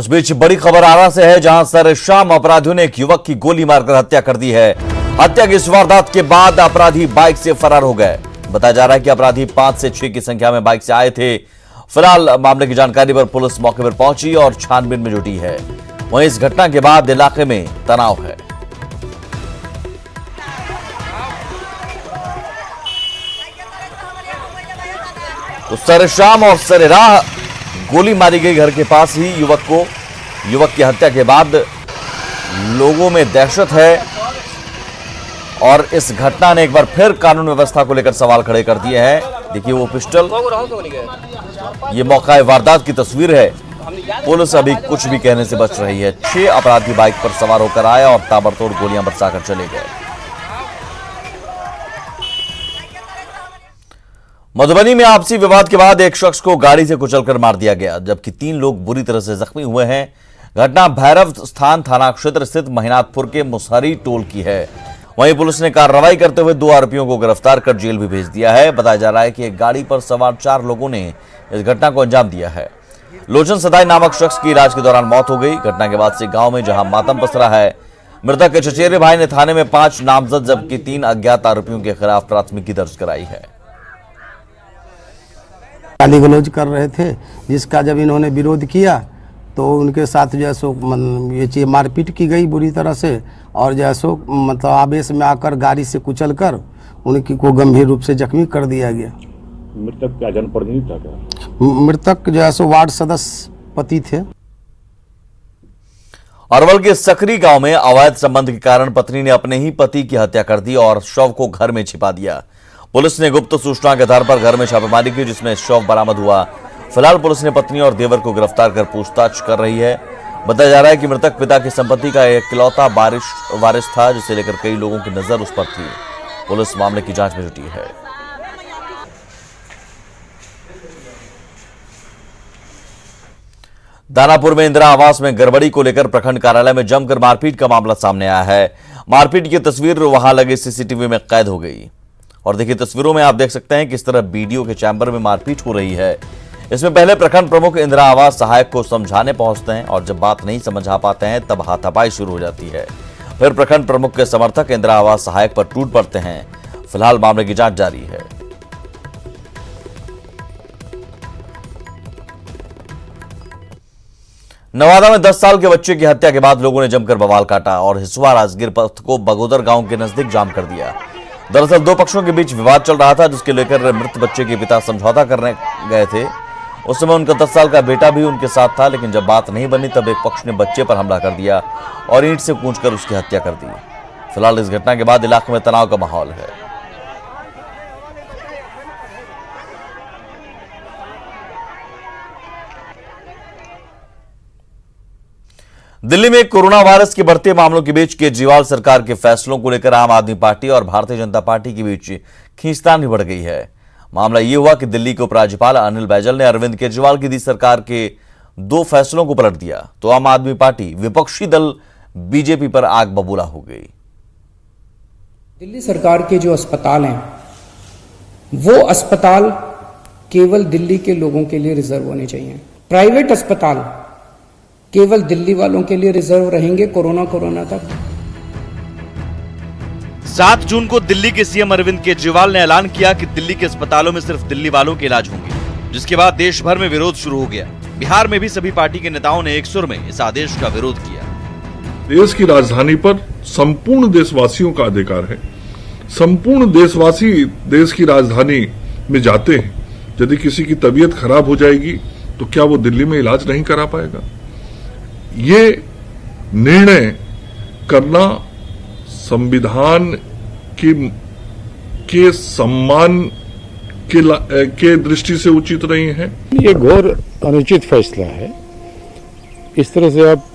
इस बीच बड़ी खबर आरा से है, जहां सर शाम अपराधियों ने एक युवक की गोली मारकर हत्या कर दी है। हत्या की इस वारदात के बाद अपराधी बाइक से फरार हो गए। बताया जा रहा है कि अपराधी 5 से 6 की संख्या में बाइक से आए थे। फिलहाल मामले की जानकारी पर पुलिस मौके पर पहुंची और छानबीन में जुटी है। वहीं इस घटना के बाद इलाके में तनाव है। तो सरशाम और सरेराह गोली मारी गई घर के पास ही युवक की हत्या के बाद लोगों में दहशत है और इस घटना ने एक बार फिर कानून व्यवस्था को लेकर सवाल खड़े कर दिए हैं। देखिए वो पिस्टल, ये मौका वारदात की तस्वीर है। पुलिस अभी कुछ भी कहने से बच रही है। 6 अपराधी बाइक पर सवार होकर आए और ताबड़तोड़ गोलियां बरसाकर चले गए। मधुबनी में आपसी विवाद के बाद एक शख्स को गाड़ी से कुचलकर मार दिया गया, जबकि 3 लोग बुरी तरह से जख्मी हुए हैं। घटना भैरव स्थान थाना क्षेत्र स्थित महिनाथपुर के मुसहरी टोल की है। वहीं पुलिस ने कार्रवाई करते हुए 2 आरोपियों को गिरफ्तार कर जेल भी भेज दिया है। बताया जा रहा है कि एक गाड़ी पर सवार 4 लोगों ने इस घटना को अंजाम दिया है। लोचन सदाई नामक शख्स की इलाज के दौरान मौत हो गई। घटना के बाद से गांव में जहां मातम पसरा है। मृतक के चचेरे भाई ने थाने में 5 नामजद जबकि 3 अज्ञात आरोपियों के खिलाफ प्राथमिकी दर्ज कराई है। गाली गलौज कर रहे थे, जिसका जब इन्होंने विरोध किया तो उनके साथ जैसो ये चीज मारपीट की गई बुरी तरह से, और जैसो मतलब आवेश में आकर गाड़ी से कुचलकर उनकी को गंभीर रूप से जख्मी कर दिया गया। मृतक क्या जनप्रतिनिधि था क्या? मृतक जैसो वार्ड सदस्य पति थे। अरवल के सकरी गांव में अवैध संबंध के कारण पत्नी ने अपने ही पति की हत्या कर दी और शव को घर में छिपा दिया। पुलिस ने गुप्त सूचना के आधार पर घर में छापेमारी की, जिसमें शव बरामद हुआ। फिलहाल पुलिस ने पत्नी और देवर को गिरफ्तार कर पूछताछ कर रही है। बताया जा रहा है कि मृतक पिता की संपत्ति का इकलौता वारिस था, जिसे लेकर कई लोगों की नजर उस पर थी। पुलिस मामले की जांच में जुटी है। दानापुर में इंदिरा आवास में गड़बड़ी को लेकर प्रखंड कार्यालय में जमकर मारपीट का मामला सामने आया है। मारपीट की तस्वीर वहां लगे सीसीटीवी में कैद हो गई और देखिए तस्वीरों में आप देख सकते हैं किस तरह बीडीओ के चैम्बर में मारपीट हो रही है। इसमें पहले प्रखंड प्रमुख इंदिरा आवास सहायक को समझाने पहुंचते हैं और जब बात नहीं समझा पाते हैं तब हाथापाई शुरू हो जाती है। फिर प्रखंड प्रमुख के समर्थक इंदिरा आवास सहायक पर टूट पड़ते हैं। फिलहाल मामले की जांच जारी है। नवादा में 10 साल के बच्चे की हत्या के बाद लोगों ने जमकर बवाल काटा और हिसुआ राजगीर पथ को बगोदर गांव के नजदीक जाम कर दिया। दरअसल 2 पक्षों के बीच विवाद चल रहा था, जिसके लेकर मृत बच्चे के पिता समझौता करने गए थे। उस समय उनका 10 साल का बेटा भी उनके साथ था, लेकिन जब बात नहीं बनी तब एक पक्ष ने बच्चे पर हमला कर दिया और ईंट से कूंचकर उसकी हत्या कर दी। फिलहाल इस घटना के बाद इलाके में तनाव का माहौल है। दिल्ली में कोरोना वायरस के बढ़ते मामलों के बीच केजरीवाल सरकार के फैसलों को लेकर आम आदमी पार्टी और भारतीय जनता पार्टी के बीच खींचतान भी बढ़ गई है। मामला यह हुआ कि दिल्ली के उपराज्यपाल अनिल बैजल ने अरविंद केजरीवाल की दी सरकार के 2 फैसलों को पलट दिया, तो आम आदमी पार्टी विपक्षी दल बीजेपी पर आग बबूला हो गई। दिल्ली सरकार के जो अस्पताल हैं वो अस्पताल केवल दिल्ली के लोगों के लिए रिजर्व होने चाहिए। प्राइवेट अस्पताल केवल दिल्ली वालों के लिए रिजर्व रहेंगे कोरोना तक। 7 जून को दिल्ली के सीएम अरविंद केजरीवाल ने ऐलान किया कि दिल्ली के अस्पतालों में सिर्फ दिल्ली वालों के इलाज होंगे, जिसके बाद देश भर में विरोध शुरू हो गया। बिहार में भी सभी पार्टी के नेताओं ने एक सुर में इस आदेश का विरोध किया। देश की राजधानी पर संपूर्ण देशवासियों का अधिकार है। संपूर्ण देशवासी देश की राजधानी में जाते हैं। यदि किसी की तबीयत खराब हो जाएगी तो क्या वो दिल्ली में इलाज नहीं करा पाएगा? ये निर्णय करना संविधान के सम्मान के दृष्टि से उचित नहीं है। ये घोर अनुचित फैसला है। इस तरह से आप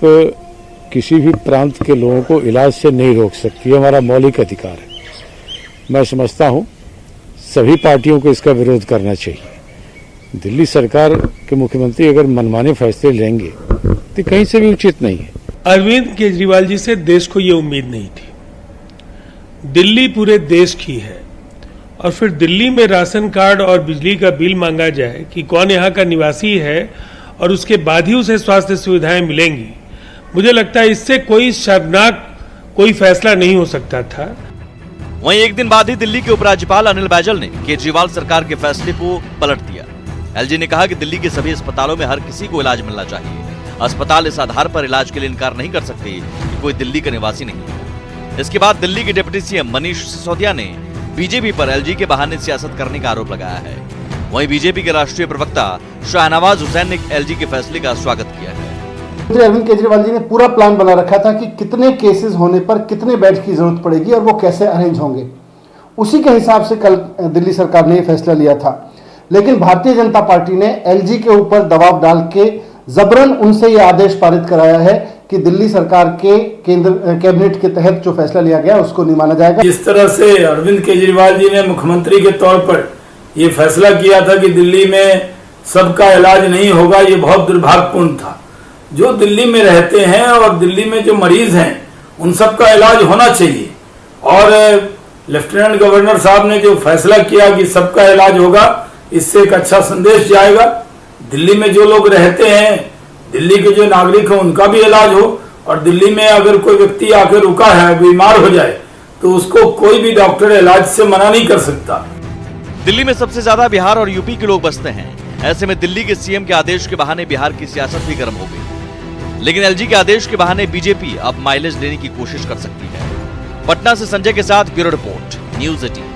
किसी भी प्रांत के लोगों को इलाज से नहीं रोक सकती, है हमारा मौलिक अधिकार है। मैं समझता हूं सभी पार्टियों को इसका विरोध करना चाहिए। दिल्ली सरकार के मुख्यमंत्री अगर मनमाने फैसले लेंगे तो कहीं से भी उचित नहीं है। अरविंद केजरीवाल जी से देश को ये उम्मीद नहीं थी। दिल्ली पूरे देश की है और फिर दिल्ली में राशन कार्ड और बिजली का बिल मांगा जाए कि कौन यहाँ का निवासी है और उसके बाद ही उसे स्वास्थ्य सुविधाएं मिलेंगी। मुझे लगता है इससे कोई शर्मनाक कोई फैसला नहीं हो सकता था। वहीं एक दिन बाद ही दिल्ली के उपराज्यपाल अनिल बैजल ने केजरीवाल सरकार के फैसले को पलट दिया। एलजी ने कहा कि दिल्ली के सभी अस्पतालों में हर किसी को इलाज मिलना चाहिए। अस्पताल इस आधार पर इलाज के लिए इनकार नहीं कर सकते कि कोई दिल्ली का निवासी नहीं है। इसके बाद दिल्ली के डिप्टी सीएम मनीष सिसोदिया ने बीजेपी पर एलजी के बहाने सियासत करने का आरोप लगाया है। वहीं बीजेपी के राष्ट्रीय प्रवक्ता शाहनवाज हुसैन ने एलजी के फैसले का स्वागत किया है। मुख्यमंत्री अरविंद केजरीवाल जी ने पूरा प्लान बना रखा था कि कितने केसेस होने पर कितने बेड की जरूरत पड़ेगी और वो कैसे अरेंज होंगे। उसी के हिसाब से कल दिल्ली सरकार ने ये फैसला लिया था। लेकिन भारतीय जनता पार्टी ने एलजी के ऊपर दबाव डाल के जबरन उनसे ये आदेश पारित कराया है कि दिल्ली सरकार के केंद्र कैबिनेट के तहत जो फैसला लिया गया उसको नहीं माना जाएगा। जिस तरह से अरविंद केजरीवाल जी ने मुख्यमंत्री के तौर पर ये फैसला किया था कि दिल्ली में सबका इलाज नहीं होगा, ये बहुत दुर्भाग्यपूर्ण था। जो दिल्ली में रहते हैं और दिल्ली में जो मरीज हैं उन सबका इलाज होना चाहिए। और लेफ्टिनेंट गवर्नर साहब ने जो फैसला किया कि सबका इलाज होगा, इससे एक अच्छा संदेश जाएगा। दिल्ली में जो लोग रहते हैं, दिल्ली के जो नागरिक हैं, उनका भी इलाज हो। और दिल्ली में अगर कोई व्यक्ति आकर रुका है, बीमार हो जाए, तो उसको कोई भी डॉक्टर इलाज से मना नहीं कर सकता। दिल्ली में सबसे ज्यादा बिहार और यूपी के लोग बसते हैं। ऐसे में दिल्ली के सीएम के आदेश के बहाने बिहार की सियासत भी गर्म हो गई। लेकिन एलजी के आदेश के बहाने बीजेपी अब माइलेज लेने की कोशिश कर सकती है। पटना से संजय के साथ ब्यूरो रिपोर्ट, न्यूज़ 18।